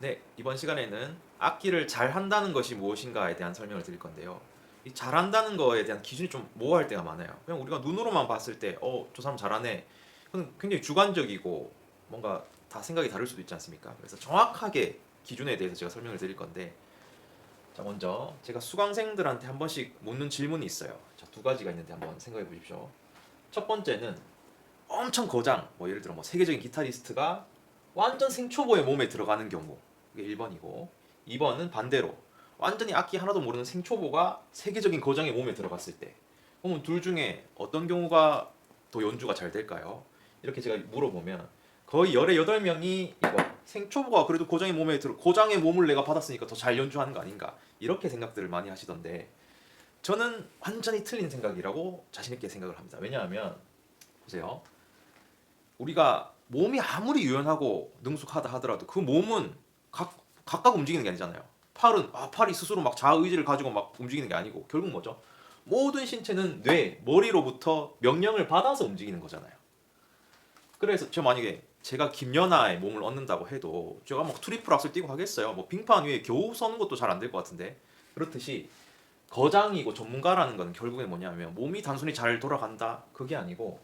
네, 이번 시간에는 악기를 잘 한다는 것이 무엇인가에 대한 설명을 드릴 건데요. 이 잘한다는 거에 대한 기준이 좀 모호할 때가 많아요. 그냥 우리가 눈으로만 봤을 때, 저 사람 잘하네. 그건 굉장히 주관적이고 뭔가 다 생각이 다를 수도 있지 않습니까? 그래서 정확하게 기준에 대해서 제가 설명을 드릴 건데, 자, 먼저 제가 수강생들한테 한 번씩 묻는 질문이 있어요. 자, 두 가지가 있는데 한번 생각해 보십시오. 첫 번째는 엄청 거장, 뭐 예를 들어 뭐 세계적인 기타리스트가 완전 생초보의 몸에 들어가는 경우, 그게 1번이고, 2번은 반대로 완전히 악기 하나도 모르는 생초보가 세계적인 거장의 몸에 들어갔을 때, 그러면 둘 중에 어떤 경우가 더 연주가 잘 될까요? 이렇게 제가 물어보면 거의 열의 8명이 이거 생초보가 그래도 고장의 몸을 내가 받았으니까 더 잘 연주하는 거 아닌가, 이렇게 생각들을 많이 하시던데, 저는 완전히 틀린 생각이라고 자신 있게 생각을 합니다. 왜냐하면 보세요. 우리가 몸이 아무리 유연하고 능숙하다 하더라도 그 몸은 각각 움직이는 게 아니잖아요. 팔이 스스로 막 자아 의지를 가지고 막 움직이는 게 아니고, 결국 뭐죠? 모든 신체는 머리로부터 명령을 받아서 움직이는 거잖아요. 그래서 만약에 제가 김연아의 몸을 얻는다고 해도 제가 막 트리플 악셀 뛰고 하겠어요? 뭐 빙판 위에 겨우 서는 것도 잘 안 될 것 같은데. 그렇듯이 거장이고 전문가라는 건 결국엔 뭐냐면 몸이 단순히 잘 돌아간다 그게 아니고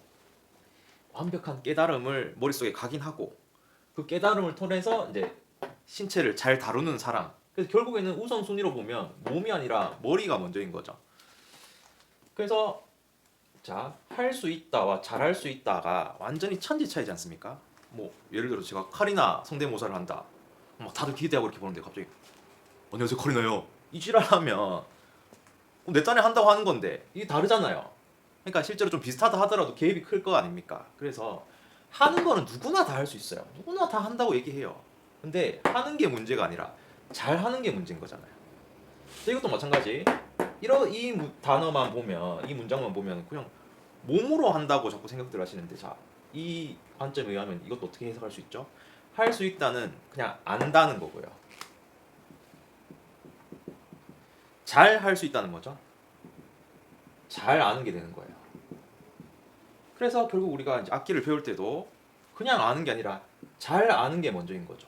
완벽한 깨달음을 머릿속에 각인하고 그 깨달음을 통해서 이제 신체를 잘 다루는 사람. 그래서 결국에는 우선순위로 보면 몸이 아니라 머리가 먼저인 거죠. 그래서 자, 할 수 있다와 잘할 수 있다가 완전히 천지 차이지 않습니까? 뭐 예를 들어 제가 카리나 성대모사를 한다. 막 다들 기대하고 이렇게 보는데 갑자기 안녕하세요 카리나요. 이 지랄하면 내 딴에 한다고 하는 건데 이게 다르잖아요. 그러니까 실제로 좀 비슷하다 하더라도 개입이 클 거 아닙니까? 그래서 하는 거는 누구나 다 할 수 있어요. 누구나 다 한다고 얘기해요. 근데 하는 게 문제가 아니라 잘 하는 게 문제인 거잖아요. 이것도 마찬가지. 단어만 보면, 이 문장만 보면 그냥 몸으로 한다고 자꾸 생각들 하시는데, 자, 이 관점에 의하면 이것도 어떻게 해석할 수 있죠? 할 수 있다는 그냥 안다는 거고요. 잘 할 수 있다는 거죠. 잘 아는 게 되는 거예요. 그래서 결국 우리가 이제 악기를 배울 때도 그냥 아는 게 아니라 잘 아는 게 먼저인 거죠.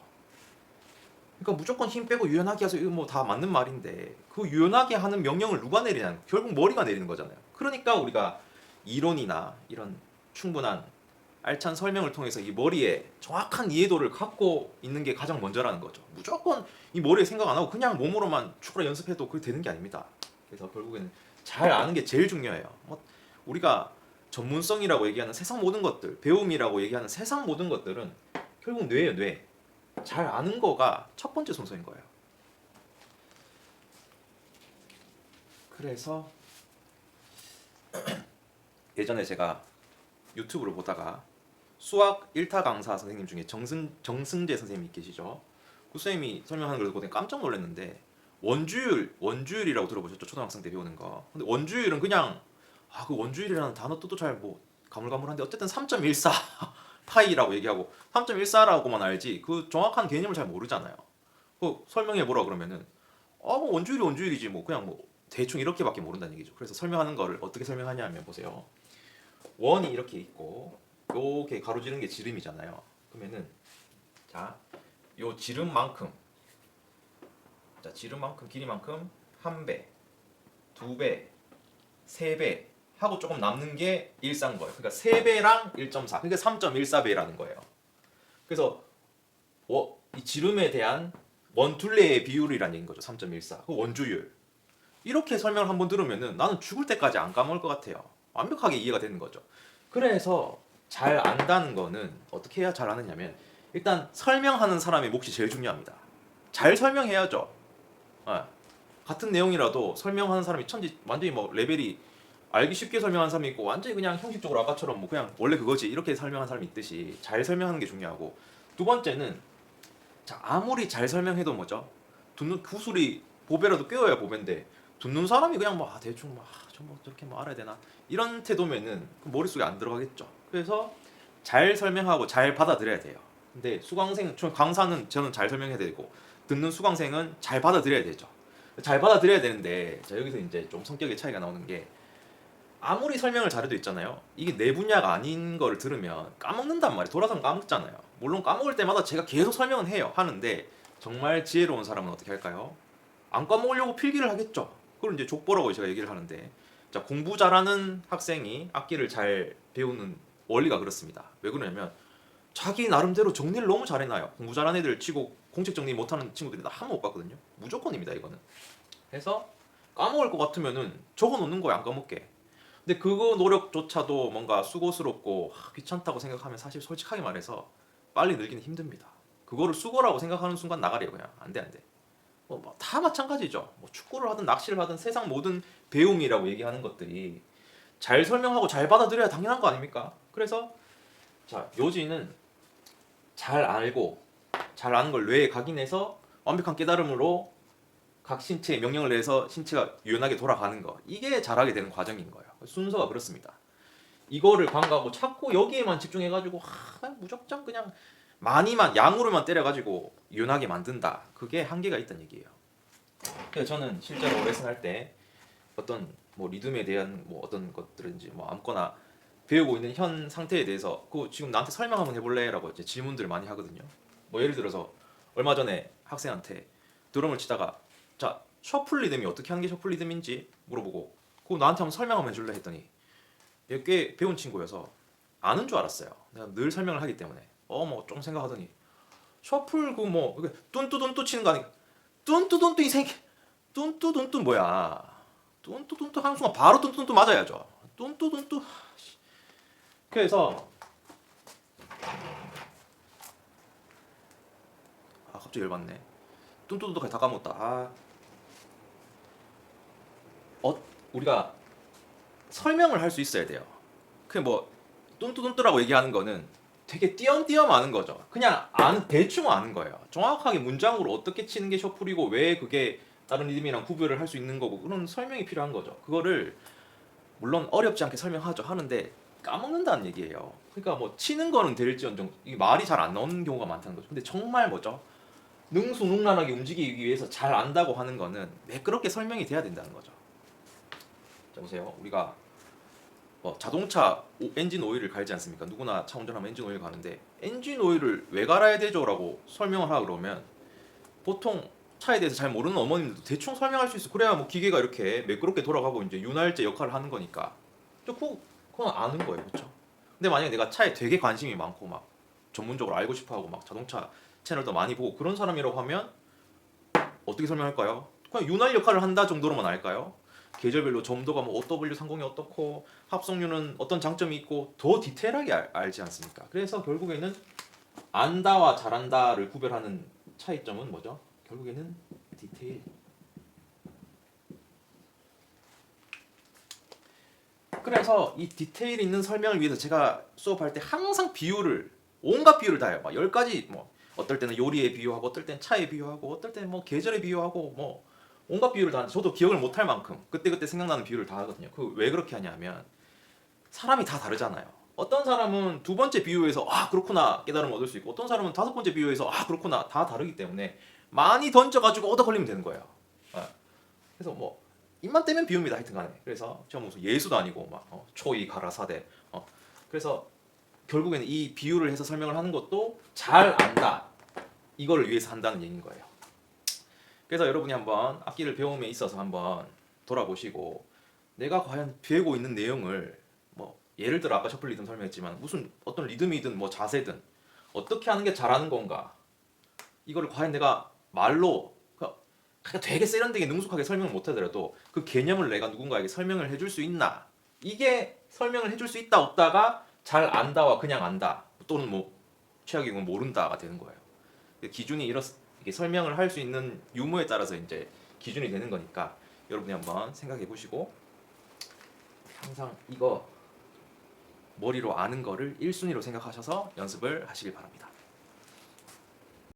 그러니까 무조건 힘 빼고 유연하게 해서 이거 뭐 다 맞는 말인데, 그 유연하게 하는 명령을 누가 내리냐? 결국 머리가 내리는 거잖아요. 그러니까 우리가 이론이나 이런 충분한 알찬 설명을 통해서 이 머리에 정확한 이해도를 갖고 있는 게 가장 먼저라는 거죠. 무조건 이 머리에 생각 안 하고 그냥 몸으로만 축구를 연습해도 그게 되는 게 아닙니다. 그래서 결국에는 잘 아는 게 제일 중요해요. 뭐 우리가 전문성이라고 얘기하는 세상 모든 것들, 배움이라고 얘기하는 세상 모든 것들은 결국 뇌예요, 뇌. 잘 아는 거가 첫 번째 순서인 거예요. 그래서 예전에 제가 유튜브를 보다가 수학 1타 강사 선생님 중에 정승재 선생님이 계시죠. 그 선생님이 설명하는 걸 보고 깜짝 놀랐는데, 원주율이라고 들어보셨죠? 초등학생 때 배우는 거. 근데 원주율은 그냥 그 원주율이라는 단어 뜻도 잘 뭐 가물가물한데 어쨌든 3.14 파이라고 얘기하고 3.14라고만 알지 그 정확한 개념을 잘 모르잖아요. 그 설명해 보라 그러면은 뭐 원주율이 원주율이지 뭐 그냥 뭐 대충 이렇게밖에 모른다는 얘기죠. 그래서 설명하는 거를 어떻게 설명하냐면 보세요. 원이 이렇게 있고 요게 가로지른 게 지름이잖아요. 그러면은 자, 요 지름만큼, 자, 지름만큼 길이만큼 한 배, 두 배, 세 배 하고 조금 남는 게 일산 거예요. 그러니까 3배랑 1.4. 그러니까 3.14배라는 거예요. 그래서 이 지름에 대한 원툴레의 비율이라는 얘기인 거죠. 3.14. 그 원주율. 이렇게 설명을 한번 들으면은 나는 죽을 때까지 안 까먹을 것 같아요. 완벽하게 이해가 되는 거죠. 그래서 잘 안다는 거는 어떻게 해야 잘 아느냐면 일단 설명하는 사람의 몫이 제일 중요합니다. 잘 설명해야죠. 예. 같은 내용이라도 설명하는 사람이 완전히 뭐 레벨이 알기 쉽게 설명하는 사람이 있고 완전히 그냥 형식적으로 아까처럼 뭐 그냥 원래 그거지 이렇게 설명하는 사람이 있듯이 잘 설명하는 게 중요하고, 두 번째는 자, 아무리 잘 설명해도 뭐죠? 듣는 구슬이 보배라도 꿰어야 보배인데 듣는 사람이 그냥 뭐 대충 뭐 저렇게 뭐 알아야 되나 이런 태도면은 그 머릿속에 안 들어가겠죠. 그래서 잘 설명하고 잘 받아들여야 돼요. 근데 강사는 저는 잘 설명해야 되고 듣는 수강생은 잘 받아들여야 되죠. 잘 받아들여야 되는데, 자, 여기서 이제 좀 성격의 차이가 나오는 게, 아무리 설명을 잘해도 있잖아요. 이게 내 분야가 아닌 거를 들으면 까먹는단 말이에요. 돌아서는 까먹잖아요. 물론 까먹을 때마다 제가 계속 설명은 해요. 하는데 정말 지혜로운 사람은 어떻게 할까요? 안 까먹으려고 필기를 하겠죠. 그걸 이제 족보라고 제가 얘기를 하는데, 자, 공부 잘하는 학생이 악기를 잘 배우는 원리가 그렇습니다. 왜 그러냐면 자기 나름대로 정리를 너무 잘해놔요. 공부 잘하는 애들 치고 공책 정리 못하는 친구들이 나 한 번 못 봤거든요. 무조건입니다, 이거는. 그래서 까먹을 것 같으면은 적어놓는 거야, 안 까먹게. 근데 그거 노력조차도 뭔가 수고스럽고 귀찮다고 생각하면 사실 솔직하게 말해서 빨리 늘기는 힘듭니다. 그거를 수고라고 생각하는 순간 나가래요, 그냥. 안 돼, 안 돼. 다 마찬가지죠. 뭐 축구를 하든 낚시를 하든 세상 모든 배움이라고 얘기하는 것들이 잘 설명하고 잘 받아들여야 당연한 거 아닙니까? 그래서 자, 요지는 잘 알고 잘 아는 걸 뇌에 각인해서 완벽한 깨달음으로 각 신체에 명령을 내서 신체가 유연하게 돌아가는 거, 이게 잘하게 되는 과정인 거예요. 순서가 그렇습니다. 이거를 방가하고 찾고 여기에만 집중해가지고 무작정 그냥 많이만 양으로만 때려가지고 유연하게 만든다, 그게 한계가 있다는 얘기예요. 그래서 저는 실제로 레슨할 때 어떤 뭐 리듬에 대한 뭐 어떤 것들인지 뭐 아무거나 배우고 있는 현 상태에 대해서 그 지금 나한테 설명 한번 해볼래?라고 이제 질문들을 많이 하거든요. 뭐 예를 들어서 얼마 전에 학생한테 드럼을 치다가 자, 셔플 리듬이 어떻게 하는 게 셔플 리듬인지 물어보고 그거 나한테 한번 설명 한번 해줄래 했더니 꽤 배운 친구여서 아는 줄 알았어요. 내가 늘 설명을 하기 때문에 뭐 좀 생각하더니 셔플 그뭐 뚠뚜뚠뚜 치는 거 아니까 뚠뚜뚠뚜 이 새끼 뚠뚜뚠뚜 뭐야 뚠뚜뚠뚜 하는 순간 바로 뚠뚜뚠뚜 맞아야죠. 뚠뚜뚠뚜. 그래서 갑자기 열받네. 뚠뚜뚠뚜까지 다 까먹었다. 우리가 설명을 할 수 있어야 돼요. 그 뭐 뚠뚜뚠뚜라고 얘기하는 거는 되게 띄엄띄엄 아는 거죠. 그냥 대충 아는 거예요. 정확하게 문장으로 어떻게 치는 게 셔플이고 왜 그게 다른 리듬이랑 구별을 할 수 있는 거고, 그런 설명이 필요한 거죠. 그거를 물론 어렵지 않게 설명하죠. 하는데 까먹는다는 얘기예요. 그러니까 뭐 치는 거는 될지언정 이 말이 잘 안 나오는 경우가 많다는 거죠. 근데 정말 뭐죠? 능수능란하게 움직이기 위해서 잘 안다고 하는 거는 매끄럽게 설명이 돼야 된다는 거죠. 자, 보세요. 우리가 자동차 엔진 오일을 갈지 않습니까? 누구나 차 운전하면 엔진 오일 가는데 엔진 오일을 왜 갈아야 되죠? 라고 설명을 하라 그러면 보통 차에 대해서 잘 모르는 어머님들도 대충 설명할 수 있어. 그래야 뭐 기계가 이렇게 매끄럽게 돌아가고 이제 윤활제 역할을 하는 거니까. 그건 아는 거예요. 그렇죠? 근데 만약에 내가 차에 되게 관심이 많고 막 전문적으로 알고 싶어 하고 막 자동차 채널도 많이 보고 그런 사람이라고 하면 어떻게 설명할까요? 그냥 윤활 역할을 한다 정도로만 알까요? 계절별로 점도가 뭐 OW30이 어떻고 합성유는 어떤 장점이 있고 더 디테일하게 알지 않습니까? 그래서 결국에는 안다와 잘한다를 구별하는 차이점은 뭐죠? 결국에는 디테일. 그래서 이 디테일 있는 설명을 위해서 제가 수업할 때 항상 비유를 온갖 비유를 다 해요. 막 10가지 뭐 어떨 때는 요리에 비유하고 어떨 때는 차에 비유하고 어떨 때는 뭐 계절에 비유하고 뭐 온갖 비유를 다 하는데 저도 기억을 못할 만큼 그때그때 생각나는 비유를 다 하거든요. 그 왜 그렇게 하냐면 사람이 다 다르잖아요. 어떤 사람은 두 번째 비유에서 그렇구나 깨달음을 얻을 수 있고 어떤 사람은 다섯 번째 비유에서 그렇구나 다 다르기 때문에 많이 던져가지고 얻어 걸리면 되는 거예요. 그래서 뭐 입만 떼면 비유입니다. 하여튼간에. 그래서 제가 무슨 예수도 아니고 막 초이 가라사대. 그래서 결국에는 이 비유를 해서 설명을 하는 것도 잘 안다, 이거를 위해서 한다는 얘기인 거예요. 그래서 여러분이 한번 악기를 배움에 있어서 한번 돌아보시고 내가 과연 배우고 있는 내용을 뭐 예를 들어 아까 셔플 리듬 설명했지만 무슨 어떤 리듬이든 뭐 자세든 어떻게 하는 게 잘하는 건가, 이거를 과연 내가 말로 그러니까 되게 세련되게 능숙하게 설명을 못하더라도 그 개념을 내가 누군가에게 설명을 해줄 수 있나, 이게 설명을 해줄 수 있다 없다가 잘 안다와 그냥 안다 또는 뭐 최악의 경우 모른다가 되는 거예요. 기준이 이렇게 설명을 할 수 있는 유무에 따라서 이제 기준이 되는 거니까 여러분이 한번 생각해 보시고 항상 이거 머리로 아는 거를 1순위로 생각하셔서 연습을 하시길 바랍니다.